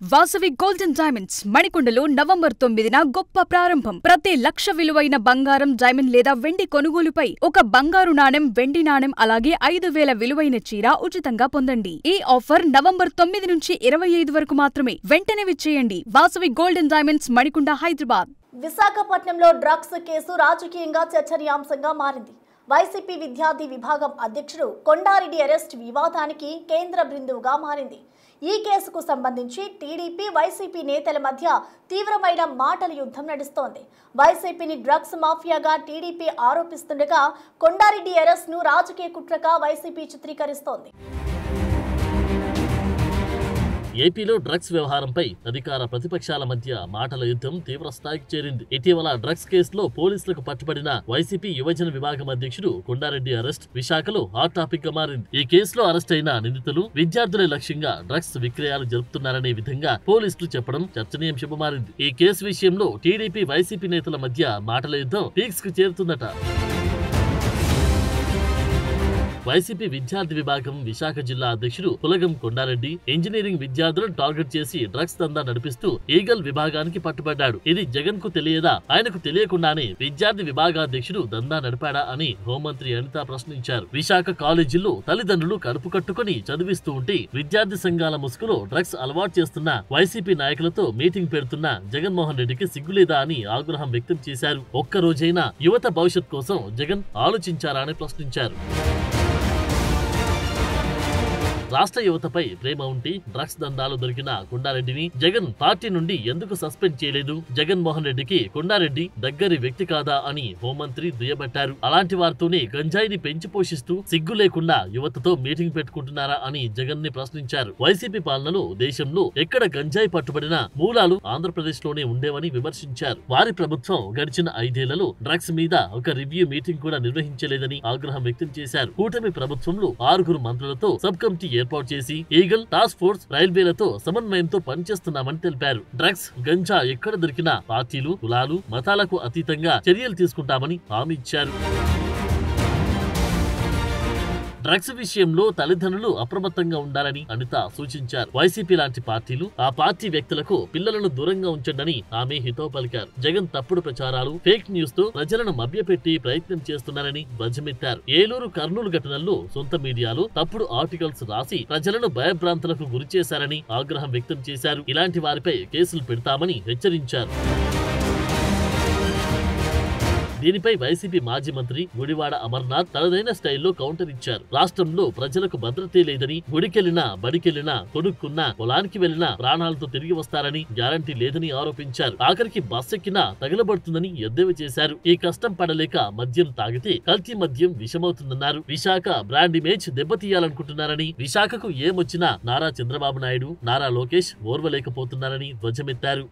Vasavi golden diamonds మణికొండలో November 9న గొప్ప ప్రారంభం. ప్రతి లక్ష విలువైన బంగారం, డైమండ్ లేదా వెండి కొనుగోలుపై ఒక బంగారు నాణెం, వెండి నాణెం అలాగే 5,000 విలువైన చీర ఉచితంగా పొందండి. ఈ ఆఫర్ నవంబర్ 9 నుంచి 25 వరకు మాత్రమే. వెంటనే విచ్చేయండి. Vasavi golden diamonds, Manikonda, Hyderabad. విశాఖపట్నంలో డ్రగ్స్ కేసు రాజకీయంగా చర్చనీయాంశంగా మారింది. వైసీపీ విద్యార్థి విభాగం అధ్యక్షుడు కొండారెడ్డి అరెస్ట్ వివాదానికి కేంద్ర బిందువుగా మారింది. ఈ కేసుకు సంబంధించి టీడీపీ, వైసీపీ నేతల మధ్య తీవ్రమైన మాటల యుద్ధం నడుస్తోంది. వైసీపీని డ్రగ్స్ మాఫియాగా టీడీపీ ఆరోపిస్తుండగా కొండారెడ్డి అరెస్ట్ను రాజకీయ కుట్రగా వైసీపీ చిత్రీకరిస్తోంది. ఏపీలో డ్రగ్స్ వ్యవహారంపై అధికార ప్రతిపక్షాల మధ్య మాటల యుద్ధం తీవ్ర స్థాయికి చేరింది. ఇటీవల డ్రగ్స్ కేసులో పోలీసులకు పట్టుబడిన వైసీపీ యువజన విభాగం అధ్యక్షుడు కొండారెడ్డి అరెస్ట్ విశాఖలో హాట్ టాపిక్ గా మారింది. ఈ కేసులో అరెస్ట్ అయిన నిందితులు విద్యార్థులే లక్ష్యంగా డ్రగ్స్ విక్రయాలు జరుపుతున్నారనే విధంగా పోలీసులు చెప్పడం చర్చనీయాంశంగా మారింది. ఈ కేసు విషయంలో టీడీపీ, వైసీపీ నేతల మధ్య మాటల యుద్ధం పీక్స్ కు చేరుతుందట. వైసీపీ విద్యార్థి విభాగం విశాఖ జిల్లా అధ్యక్షుడు పులగం కొండారెడ్డి ఇంజనీరింగ్ విద్యార్థులను టార్గెట్ చేసి డ్రగ్స్ దందా నడిపిస్తూ ఈగల్ విభాగానికి పట్టుబడ్డాడు. ఇది జగన్ కు తెలియదా? ఆయనకు తెలియకుండానే విద్యార్థి విభాగాధ్యక్షుడు దందా నడిపాడా అని హోంమంత్రి అనిత ప్రశ్నించారు. విశాఖ కాలేజీల్లో తల్లిదండ్రులు కడుపు కట్టుకుని చదివిస్తూ ఉంటే విద్యార్థి సంఘాల ముసుగులో డ్రగ్స్ అలవాటు చేస్తున్న వైసీపీ నాయకులతో మీటింగ్ పెడుతున్న జగన్మోహన్ రెడ్డికి సిగ్గులేదా అని ఆగ్రహం వ్యక్తం చేశారు. ఒక్క రోజైనా యువత భవిష్యత్ కోసం జగన్ ఆలోచించారా అని ప్రశ్నించారు. రాష్ట్ర యువతపై ప్రేమ ఉంటే డ్రగ్స్ దందాలు దొరికిన కొండారెడ్డిని జగన్ పార్టీ నుండి ఎందుకు సస్పెండ్ చేయలేదు? జగన్మోహన్ రెడ్డికి కొండారెడ్డి దగ్గరి వ్యక్తి కాదా అని హోంమంత్రి దుయ్యబట్టారు. అలాంటి వారితోనే గంజాయిని పెంచి పోషిస్తూ సిగ్గు లేకుండా యువతతో మీటింగ్ పెట్టుకుంటున్నారా అని జగన్ ని ప్రశ్నించారు. వైసీపీ పాలనలో దేశంలో ఎక్కడ గంజాయి పట్టుబడినా మూలాలు ఆంధ్రప్రదేశ్ లోనే ఉండేవని విమర్శించారు. వారి ప్రభుత్వం గడిచిన 5 ఏళ్లలో డ్రగ్స్ మీద ఒక రివ్యూ మీటింగ్ కూడా నిర్వహించలేదని ఆగ్రహం వ్యక్తం చేశారు. కూటమి ప్రభుత్వంలో 6 మంత్రులతో సబ్ కమిటీ ఏర్పాటు చేసి ఈగల్, టాస్క్ ఫోర్స్, రైల్వేలతో సమన్వయంతో పనిచేస్తున్నామని తెలిపారు. డ్రగ్స్, గంజా ఎక్కడ దొరికినా పార్టీలు, కులాలు, మతాలకు అతీతంగా చర్యలు తీసుకుంటామని హామీ ఇచ్చారు. డ్రగ్స్ విషయంలో తల్లిదండ్రులు అప్రమత్తంగా ఉండాలని అనిత సూచించారు. వైసీపీ లాంటి పార్టీలు, ఆ పార్టీ వ్యక్తులకు పిల్లలను దూరంగా ఉంచండి ఆమె హితవు పలికారు. జగన్ తప్పుడు ప్రచారాలు, ఫేక్ న్యూస్ తో ప్రజలను మభ్యపెట్టి ప్రయత్నం చేస్తున్నారని ధ్వజమెత్తారు. ఏలూరు, కర్నూలు ఘటనల్లో సొంత మీడియాలో తప్పుడు ఆర్టికల్స్ రాసి ప్రజలను భయభ్రాంతులకు గురిచేశారని ఆగ్రహం వ్యక్తం చేశారు. ఇలాంటి వారిపై కేసులు పెడతామని హెచ్చరించారు. దీనిపై వైసీపీ మాజీ మంత్రి గుడివాడ అమర్నాథ్ తనదైన స్టైల్లో కౌంటర్ ఇచ్చారు. రాష్ట్రంలో ప్రజలకు భద్రతే లేదని, గుడికెళ్లినా, బడికెళ్లినా, కొనుక్కున్నా, పొలానికి వెళ్లినా ప్రాణాలతో తిరిగి వస్తారని గ్యారంటీ లేదని ఆరోపించారు. ఆఖరికి బస్ ఎక్కినా తగలబడుతుందని ఎద్దేవా చేశారు. ఈ కష్టం పడలేక మద్యం తాగితే కల్తీ మద్యం విషమవుతుందన్నారు. విశాఖ బ్రాండ్ ఇమేజ్ దెబ్బతీయాలనుకుంటున్నారని, విశాఖకు ఏమొచ్చినా నారా చంద్రబాబు నాయుడు, నారా లోకేష్ ఓర్వలేకపోతున్నారని ధ్వజమెత్తారు.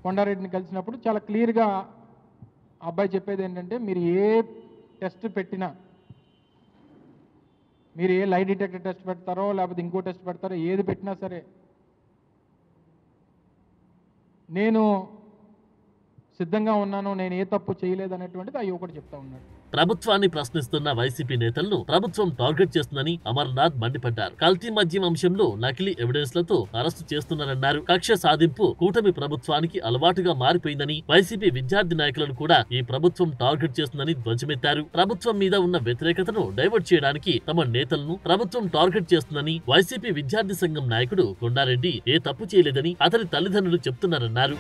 కొండారెడ్డిని కలిసినప్పుడు చాలా క్లియర్ గా అబ్బాయి చెప్పేది ఏంటంటే, మీరు ఏ టెస్ట్ పెట్టినా, మీరు ఏ లై డిటెక్టర్ టెస్ట్ పెడతారో లేకపోతే ఇంకో టెస్ట్ పెడతారో, ఏది పెట్టినా సరే నేను సిద్ధంగా ఉన్నాను, నేను ఏ తప్పు చేయలేదు అనేటువంటిది ఆ యువకుడు చెప్తా ఉన్నాడు. ప్రభుత్వాన్ని ప్రశ్నిస్తున్న వైసీపీ నేతలను ప్రభుత్వం టార్గెట్ చేస్తుందని అమర్నాథ్ మండిపడ్డారు. కల్తీ మద్యం అంశంలో నకిలీ ఎవిడెన్స్ లతో అరెస్టు చేస్తున్నారన్నారు. కక్ష సాధింపు కూటమి ప్రభుత్వానికి అలవాటుగా మారిపోయిందని, వైసీపీ విద్యార్థి నాయకులను కూడా ఈ ప్రభుత్వం టార్గెట్ చేస్తుందని ధ్వజమెత్తారు. ప్రభుత్వం మీద ఉన్న వ్యతిరేకతను డైవర్ట్ చేయడానికి తమ నేతలను ప్రభుత్వం టార్గెట్ చేస్తుందని వైసీపీ విద్యార్థి సంఘం నాయకుడు కొండారెడ్డి ఏ తప్పు చేయలేదని అతని తల్లిదండ్రులు చెప్తున్నారన్నారు.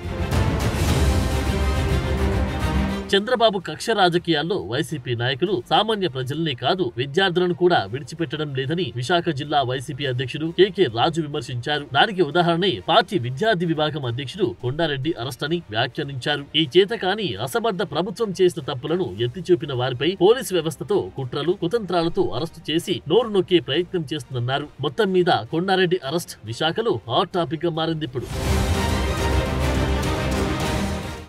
చంద్రబాబు కక్ష రాజకీయాల్లో వైసీపీ నాయకులు సామాన్య ప్రజల్ని కాదు, విద్యార్థులను కూడా విడిచిపెట్టడం లేదని విశాఖ జిల్లా వైసీపీ అధ్యక్షుడు కేకే రాజు విమర్శించారు. దానికి ఉదాహరణే పార్టీ విద్యార్థి విభాగం అధ్యక్షుడు కొండారెడ్డి అరెస్ట్ అని వ్యాఖ్యానించారు. ఈ చేతకాని అసమర్థ ప్రభుత్వం చేసిన తప్పులను ఎత్తి చూపిన వారిపై పోలీసు వ్యవస్థతో కుట్రలు, కుతంత్రాలతో అరెస్టు చేసి నోరు నొక్కే ప్రయత్నం చేస్తుందన్నారు. మొత్తం మీద కొండారెడ్డి అరెస్ట్ విశాఖలో హాట్ టాపిక్ గా మారింది ఇప్పుడు.